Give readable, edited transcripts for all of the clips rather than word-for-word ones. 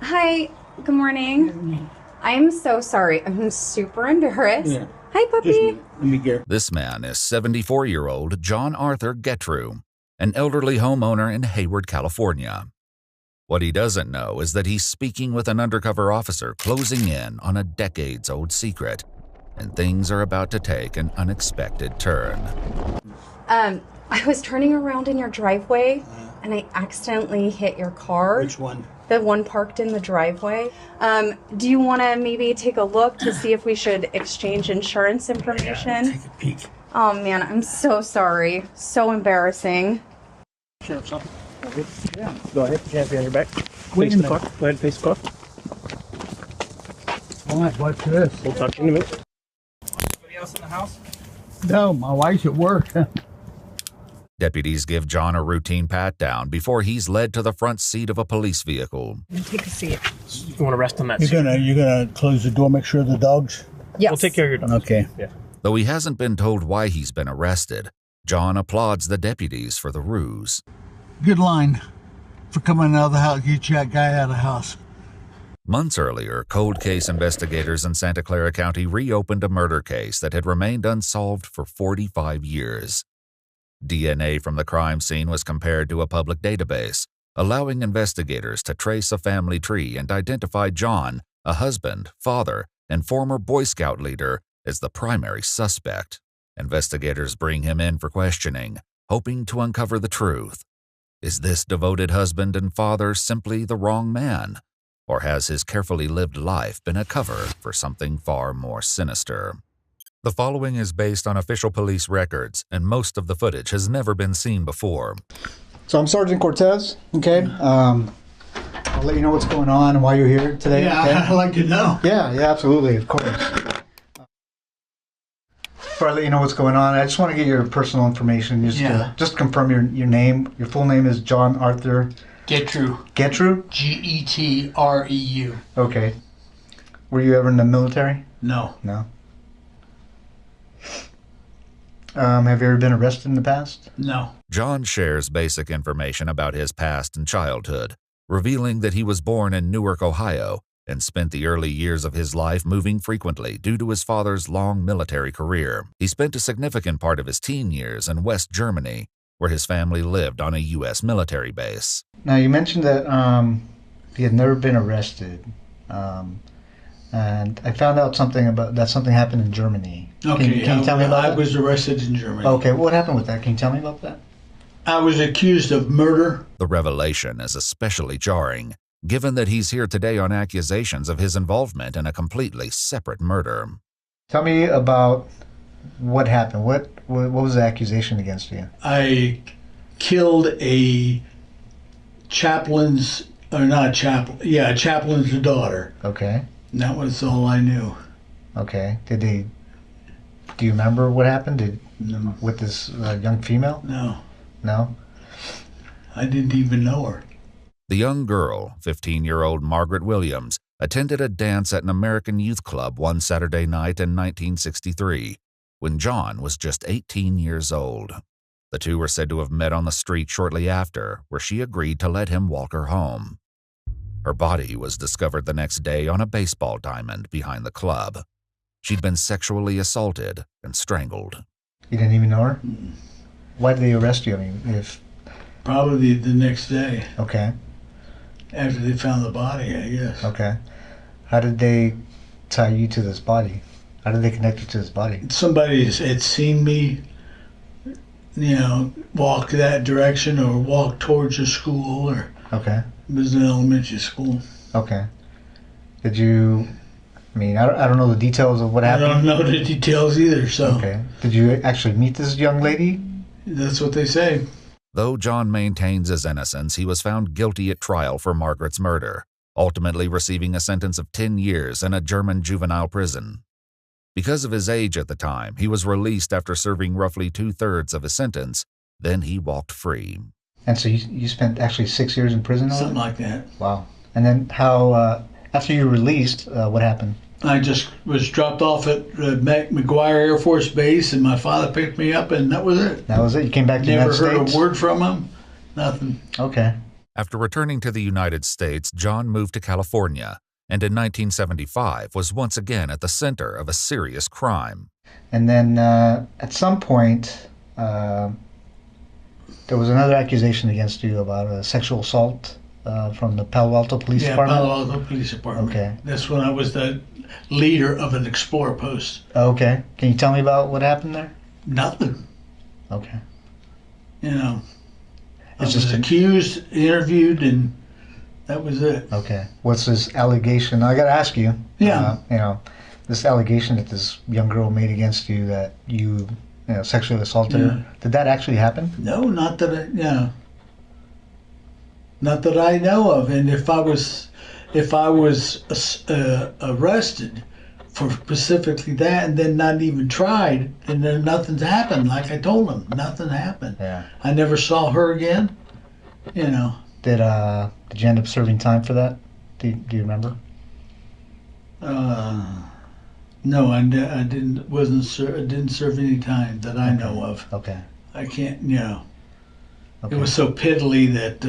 Hi, good morning. I'm so sorry. I'm super embarrassed. Yeah. Hi, puppy. Let me get. This man is 74-year-old John Arthur Getrew, an elderly homeowner in Hayward, California. What he doesn't know is that he's speaking with an undercover officer closing in on a decades-old secret, and things are about to take an unexpected turn. I was turning around in your driveway and I accidentally hit your car. Which one? The one parked in the driveway. Do you want to maybe take a look to see if we should exchange insurance information? Take a peek. Oh man, I'm so sorry. So embarrassing. Sure, something. Yeah. Go ahead. Hands behind your back. Face the car. Go ahead and face the car. All right, what's this? We'll talk to you in a minute. Anybody else in the house? No, my wife's at work. Deputies give John a routine pat-down before he's led to the front seat of a police vehicle. Take a seat. You want to rest on that You're seat? gonna close the door, make sure the dogs. Yes. We'll take care of your dog. Okay. Yeah. Though he hasn't been told why he's been arrested, John applauds the deputies for the ruse. Good line for coming out of the house. Get that guy out of the house. Months earlier, cold case investigators in Santa Clara County reopened a murder case that had remained unsolved for 45 years. DNA from the crime scene was compared to a public database, allowing investigators to trace a family tree and identify John, a husband, father, and former Boy Scout leader, as the primary suspect. Investigators bring him in for questioning, hoping to uncover the truth. Is this devoted husband and father simply the wrong man? Or has his carefully lived life been a cover for something far more sinister? The following is based on official police records, and most of the footage has never been seen before. So I'm Sergeant Cortez, okay? I'll let you know what's going on and why you're here today, Yeah, okay? I'd like to know. Yeah, absolutely, of course. Before I let you know what's going on, I just want to get your personal information. Just confirm your name. Your full name is John Arthur Getrew. Getrew? Getreu. Okay. Were you ever in the military? No. No. Have you ever been arrested in the past? No. John shares basic information about his past and childhood, revealing that he was born in Newark, Ohio, and spent the early years of his life moving frequently due to his father's long military career. He spent a significant part of his teen years in West Germany, where his family lived on a U.S. military base. Now, you mentioned that he had never been arrested. And I found out something happened in Germany. Okay. Can you tell me about I that? was arrested in Germany. Okay, what happened with that? Can you tell me about that? I was accused of murder. The revelation is especially jarring, given that he's here today on accusations of his involvement in a completely separate murder. Tell me about what happened. What was the accusation against you? I killed a chaplain's daughter. Okay. And that was all I knew. Okay. Do you remember what happened? No. With this young female? No. No? I didn't even know her. The young girl, 15-year-old Margaret Williams, attended a dance at an American youth club one Saturday night in 1963, when John was just 18 years old. The two were said to have met on the street shortly after, where she agreed to let him walk her home. Her body was discovered the next day on a baseball diamond behind the club. She'd been sexually assaulted and strangled. You didn't even know her? Why did they arrest you? I mean, if... Probably the next day. Okay. After they found the body, I guess. Okay. How did they tie you to this body? How did they connect you to this body? Somebody had seen me, walk that direction or walk towards a school, or Okay. it was an elementary school. Okay. Did you... I mean, I don't know the details of what I happened. don't know the details either, so Okay. Did you actually meet this young lady? that's what they say. Though John maintains his innocence, he was found guilty at trial for Margaret's murder, ultimately receiving a sentence of 10 years in a German juvenile prison. Because of his age at the time, he was released after serving roughly 2/3 of his sentence. Then he walked free. And so you spent actually 6 years in prison? all Something that? like that. Wow. And then how, after you were released, what happened? I just was dropped off at McGuire Air Force Base, and my father picked me up, and that was it. That was it? You came back to the Never United heard States? a word from him. Nothing. Okay. After returning to the United States, John moved to California and in 1975 was once again at the center of a serious crime. And then at some point, there was another accusation against you about a sexual assault from the Palo Alto Police Department? Yeah, Palo Alto Police Department. Okay. That's when I was the leader of an Explorer post. Okay. Can you tell me about what happened there? Nothing. Okay. You know, I It's was just accused, interviewed, and that was it. Okay. What's this allegation? I got to ask you. Yeah. You know, this allegation that this young girl made against you that you sexually assaulted her. Did that actually happen? No, not that not that I know of. And if I was arrested for specifically that and then not even tried, and then nothing's happened. Like I told him, nothing happened. Yeah. I never saw her again. You know. Did you end up serving time for that? Do you remember? No, I didn't. I didn't serve any time that I know of. Okay. I can't. You know. Okay. It was so piddly that.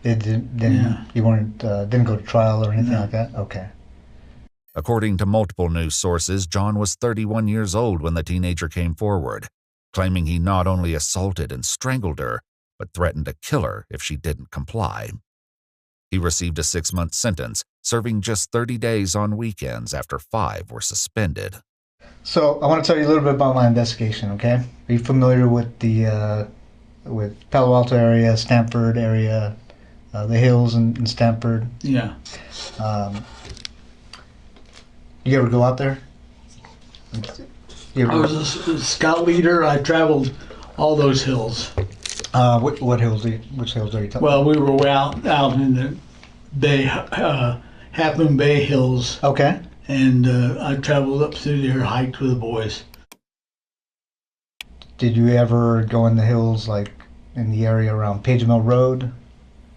It didn't. Yeah. You weren't. Didn't go to trial or anything No. like that. Okay. According to multiple news sources, John was 31 years old when the teenager came forward, claiming he not only assaulted and strangled her, but threatened to kill her if she didn't comply. He received a 6-month sentence, serving just 30 days on weekends after 5 were suspended. So I want to tell you a little bit about my investigation. Okay. Are you familiar with the with Palo Alto area, Stanford area, the hills in Stanford? Yeah. You ever go out there? You I ever, was a scout leader. I traveled all those hills. what hills? Which hills are you talking? Well, we were out in the Bay, Half Moon Bay Hills, Okay. and I traveled up through there, hiked with the boys. Did you ever go in the hills, like in the area around Page Mill Road?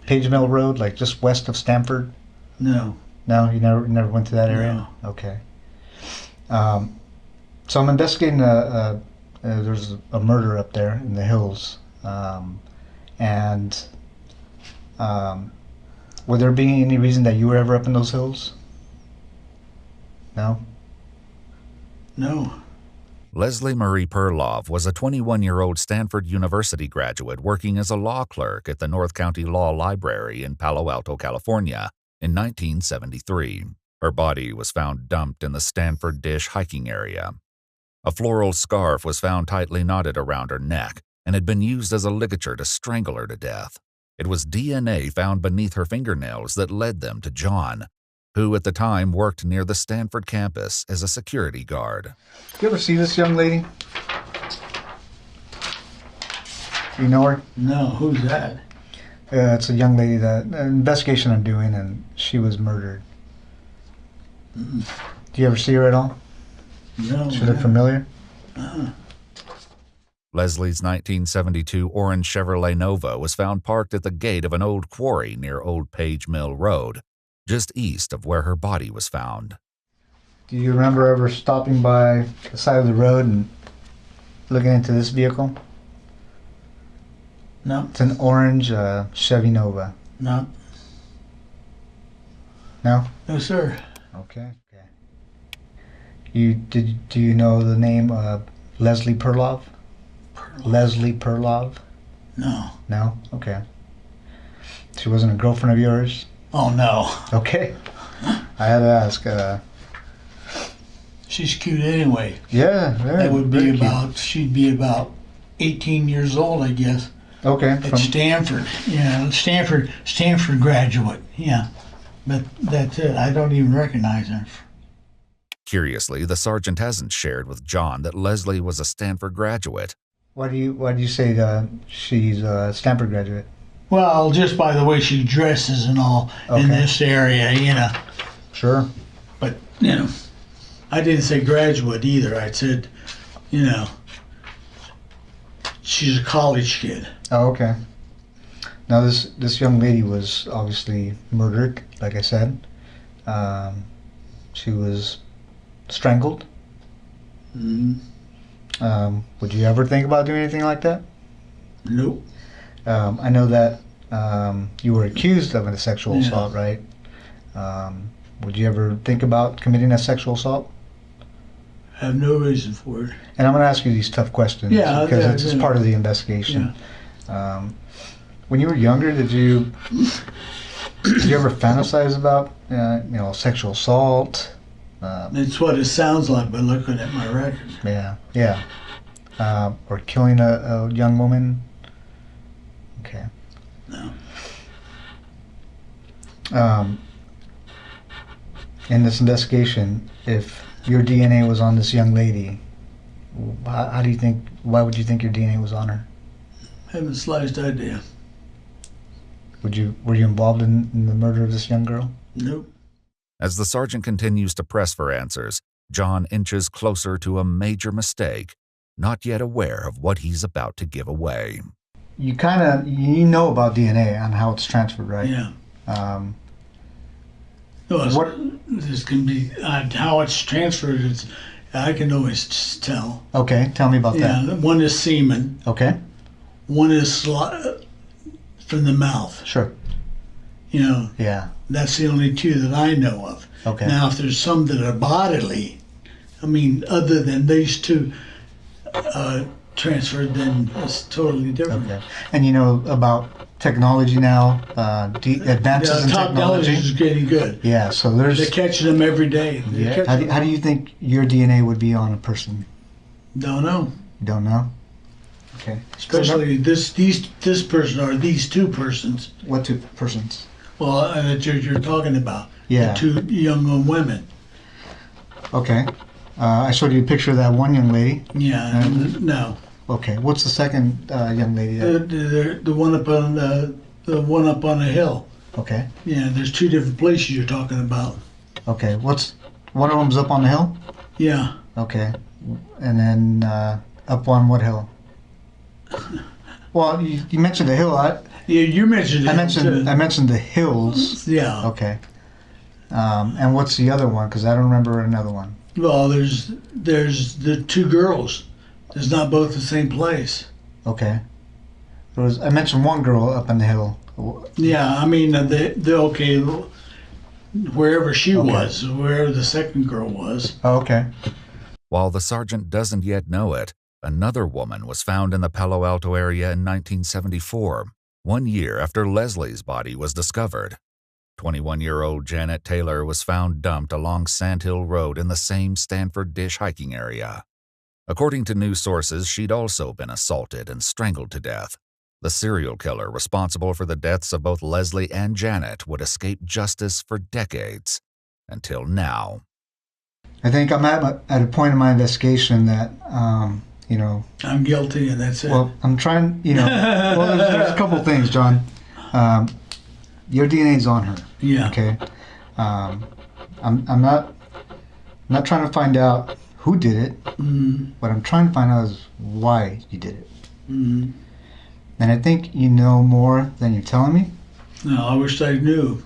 Page Mill Road, like just west of Stanford? No. No, you never went to that area? No. Okay. So I'm investigating there's a murder up there in the hills. And would there be any reason that you were ever up in those hills? No? No. Leslie Marie Perloff was a 21-year-old Stanford University graduate working as a law clerk at the North County Law Library in Palo Alto, California in 1973. Her body was found dumped in the Stanford Dish hiking area. A floral scarf was found tightly knotted around her neck and had been used as a ligature to strangle her to death. It was DNA found beneath her fingernails that led them to John, who at the time worked near the Stanford campus as a security guard. You ever see this young lady? You know her? No. Who's that? It's a young lady that an investigation I'm doing, and she was murdered. Do you ever see her at all? No. She look familiar? Leslie's 1972 orange Chevrolet Nova was found parked at the gate of an old quarry near Old Page Mill Road, just east of where her body was found. Do you remember ever stopping by the side of the road and looking into this vehicle? No. It's an orange Chevy Nova. No. No? No, sir. Okay. Do you know the name Leslie Perloff? Leslie Perloff? No. No? Okay. She wasn't a girlfriend of yours? Oh, no. Okay. I had to ask. She's cute anyway. Yeah, very. That would very be cute. about, she'd be about 18 years old, I guess. Okay. At Stanford. Yeah, Stanford graduate. Yeah. But that's it. I don't even recognize her. Curiously, the sergeant hasn't shared with John that Leslie was a Stanford graduate. Why do you say she's a Stanford graduate? Well, just by the way she dresses and all in Okay. this area, you know. Sure. But, you know, I didn't say graduate either. I said, you know, she's a college kid. Oh, okay. Now this young lady was obviously murdered, like I said. She was strangled. Mm, Would you ever think about doing anything like that? nope. I know that you were accused of a sexual Yeah. assault, right? Would you ever think about committing a sexual assault? Have no reason for it. And I'm going to ask you these tough questions Yeah, because yeah, it's yeah. part of the investigation. When you were younger, did you ever fantasize about sexual assault? It's what it sounds like by looking at my record. Yeah. Or killing a young woman? Okay. No. In this investigation, if your DNA was on this young lady, why would you think your DNA was on her? Haven't the slightest idea. Were you involved in the murder of this young girl? Nope. As the sergeant continues to press for answers, John inches closer to a major mistake, not yet aware of what he's about to give away. You know about DNA and how it's transferred, right? Yeah. What? This can be how it's transferred. I can always just tell. Okay, tell me about Yeah, that. one is semen. Okay, One is from the mouth. sure. Yeah. That's the only two that I know of. Okay. Now, if there's some that are bodily, other than these two transferred, then it's totally different. Okay. And you know about technology now, advances in Technology technology. is getting good. Yeah. So there's. They're catching them every day. Yeah. How do you think your DNA would be on a person? Don't know. You don't know. Okay. Especially this person or these two persons. What two persons? Well, that you're talking about. Yeah. The two young women. Okay. I showed you a picture of that one young lady. Yeah. No. Okay. What's the second young lady? The one up on the one up on the hill. Okay. Yeah. There's two different places you're talking about. Okay. One of them's up on the hill? Yeah. Okay. And then up on what hill? Well, you mentioned the hill. Yeah. You mentioned it. I mentioned the hills. Yeah. Okay. And what's the other one? Because I don't remember another one. Well, there's the two girls. It's not both the same place. Okay. I mentioned one girl up on the hill. Yeah. The okay. Wherever she Okay. was, wherever the second girl was. Oh, okay. While the sergeant doesn't yet know it, another woman was found in the Palo Alto area in 1974, 1 year after Leslie's body was discovered. 21-year-old Janet Taylor was found dumped along Sandhill Road in the same Stanford Dish hiking area. According to news sources, she'd also been assaulted and strangled to death. The serial killer responsible for the deaths of both Leslie and Janet would escape justice for decades, until now. I think I'm at a point in my investigation that, I'm guilty, and that's it. well, I'm trying, well, there's a couple things, John. Your DNA's on her. yeah. Okay. I'm not trying to find out who did it. Mm-hmm. What I'm trying to find out is why you did it. Mm-hmm. And I think you know more than you're telling me. No, I wish I knew.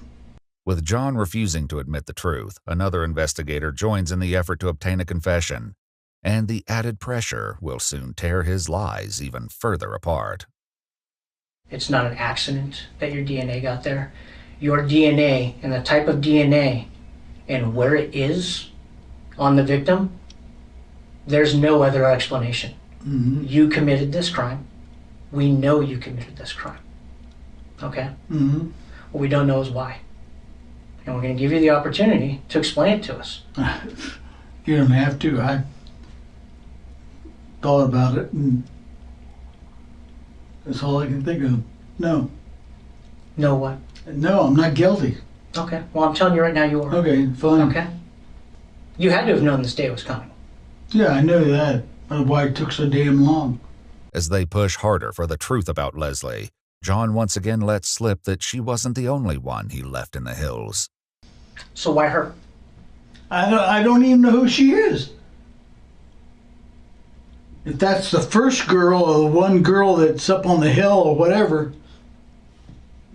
With John refusing to admit the truth, another investigator joins in the effort to obtain a confession, and the added pressure will soon tear his lies even further apart. It's not an accident that your DNA got there. Your DNA and the type of DNA and where it is on the victim, there's no other explanation. Mm-hmm. You committed this crime. We know you committed this crime. Okay? Mm-hmm. What we don't know is why. And we're going to give you the opportunity to explain it to us. You don't have to. I thought about it, and that's all I can think of. No. Know what? No, I'm not guilty. Okay. Well, I'm telling you right now you are. Okay, fine. Okay? You had to have known this day was coming. Yeah, I knew that. But why it took so damn long? As they push harder for the truth about Leslie, John once again lets slip that she wasn't the only one he left in the hills. So why her? I don't even know who she is. If that's the first girl or the one girl that's up on the hill or whatever,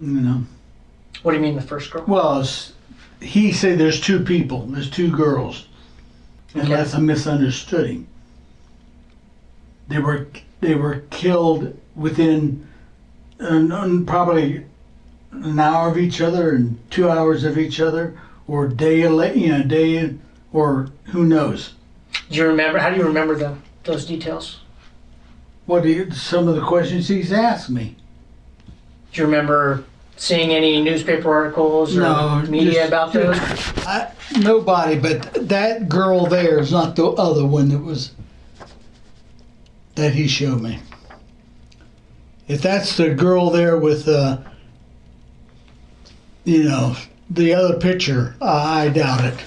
What do you mean the first girl? Well, he said there's two people. There's two girls. Unless I misunderstood him. They were killed within probably an hour of each other and 2 hours of each other, or day, or who knows. Do you remember? How do you remember those details? Some of the questions he's asked me? Do you remember seeing any newspaper articles or media about those? Nobody, but that girl there is not the other one that he showed me. If that's the girl there with, the other picture, I doubt it.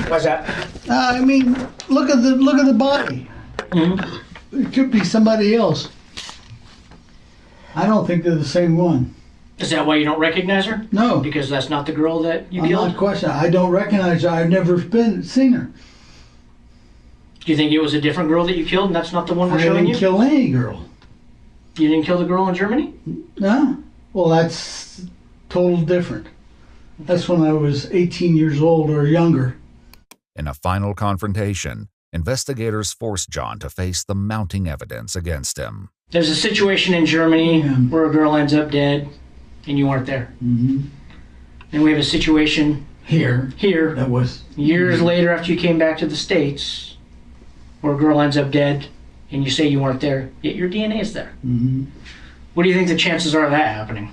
Why's that? I mean, look at the body. Mm-hmm. It could be somebody else. I don't think they're the same one. Is that why you don't recognize her? No. Because that's not the girl that you I'm killed? not questioning. I don't recognize her. I've never seen her. Do you think it was a different girl that you killed and that's not the one we're I showing didn't you? kill any girl. You didn't kill the girl in Germany? No. Well, that's total different. That's when I was 18 years old or younger. In a final confrontation, investigators forced John to face the mounting evidence against him. There's a situation in Germany where a girl ends up dead and you weren't there. Mm-hmm. And we have a situation Here. That was years later after you came back to the States where a girl ends up dead and you say you weren't there, yet your DNA is there. Mm-hmm. What do you think the chances are of that happening?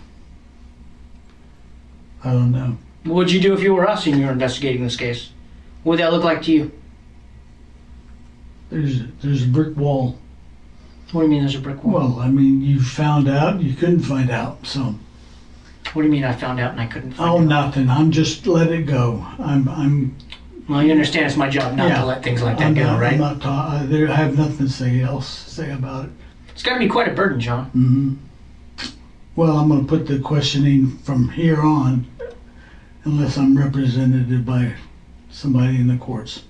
I don't know. What would you do if you were us and you were investigating this case? What would that look like to you? There's a brick wall. What do you mean there's a brick wall? Well, I mean, you found out, you couldn't find out, so. What do you mean I found out and I couldn't find Oh, out? nothing. I'm just let it go. Well, you understand it's my job not to let things like that go, right? I have nothing to say about it. It's got to be quite a burden, John. Mm-hmm. Well, I'm going to put the questioning from here on, unless I'm represented by somebody in the courts.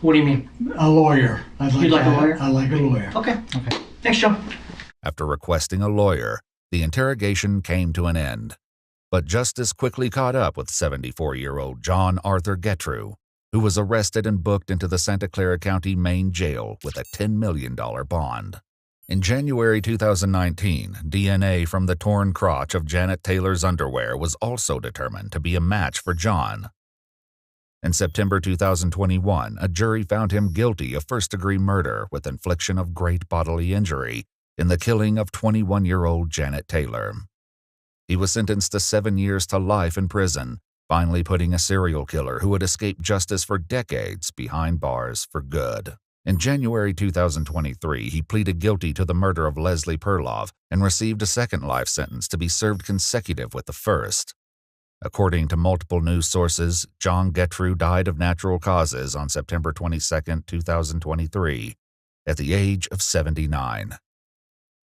What do you mean? A lawyer. You'd like a lawyer? I like a lawyer. Okay. Thanks, John. After requesting a lawyer, the interrogation came to an end. But justice quickly caught up with 74-year-old John Arthur Gettru, who was arrested and booked into the Santa Clara County Main Jail with a $10 million bond. In January 2019, DNA from the torn crotch of Janet Taylor's underwear was also determined to be a match for John. In September 2021, a jury found him guilty of first-degree murder with infliction of great bodily injury in the killing of 21-year-old Janet Taylor. He was sentenced to 7 years to life in prison, finally putting a serial killer who had escaped justice for decades behind bars for good. In January 2023, he pleaded guilty to the murder of Leslie Perlov and received a second life sentence to be served consecutive with the first. According to multiple news sources, John Gettru died of natural causes on September 22, 2023, at the age of 79.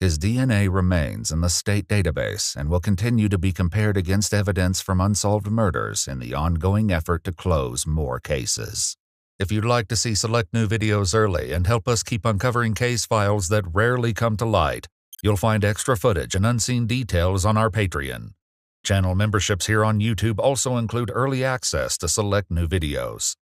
His DNA remains in the state database and will continue to be compared against evidence from unsolved murders in the ongoing effort to close more cases. If you'd like to see select new videos early and help us keep uncovering case files that rarely come to light, you'll find extra footage and unseen details on our Patreon. Channel memberships here on YouTube also include early access to select new videos.